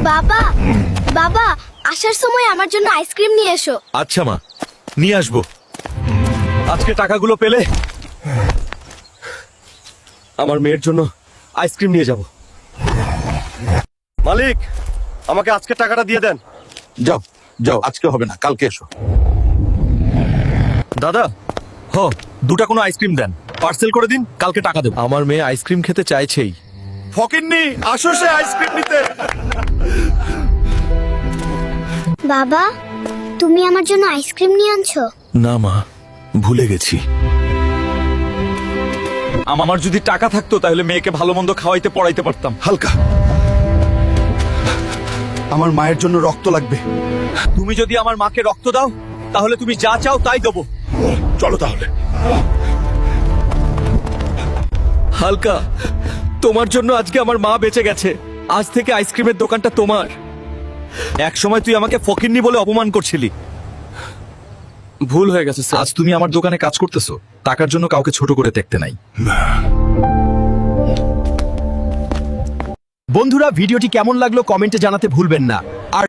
বাবা বাবা আসার সময় আমার জন্য আইসক্রিম নিয়ে এসো। আচ্ছা মা, নিয়ে আসবো। আজকে টাকাগুলো পেলে আমার মেয়ের জন্য আইসক্রিম নিয়ে যাব। মালিক, আমাকে আজকে টাকাটা দিয়ে দেন। যাও যাও, আজকে হবে না, কালকে এসো। দাদা, দুটা কোনো আইসক্রিম দেন, পার্সেল করে দিন, কালকে টাকা দেব। আমার মেয়ে আইসক্রিম খেতে চাইছেই। ফকিন্নি, আসো সে আইসক্রিম নিতে। বাবা তুমি আমার জন্য আইসক্রিম নিয়ে আনছো? না মা, ভুলে গেছি। আমার যদি টাকা থাকতো তাহলে মেয়েকে ভালো মন্দ খাওয়াইতে পড়াইতে পারতাম। হালকা, আমার মায়ের জন্য রক্ত লাগবে। তুমি যদি আমার মাকে রক্ত দাও তাহলে তুমি যা চাও তাই দেবো। চলো তাহলে। হালকা, তোমার জন্য আজকে আমার মা বেঁচে গেছে। আজ থেকে আইসক্রিমের দোকানটা তোমার। এক সময় তুই আমাকে ফকিন্নি বলে অপমান করছিলি। ভুল হয়ে গেছে স্যার। আজ তুমি আমার দোকানে কাজ করতেছো, টাকার জন্য কাউকে ছোট করে দেখতে নাই। বন্ধুরা, ভিডিওটি কেমন লাগলো কমেন্টে জানাতে ভুলবেন না। আর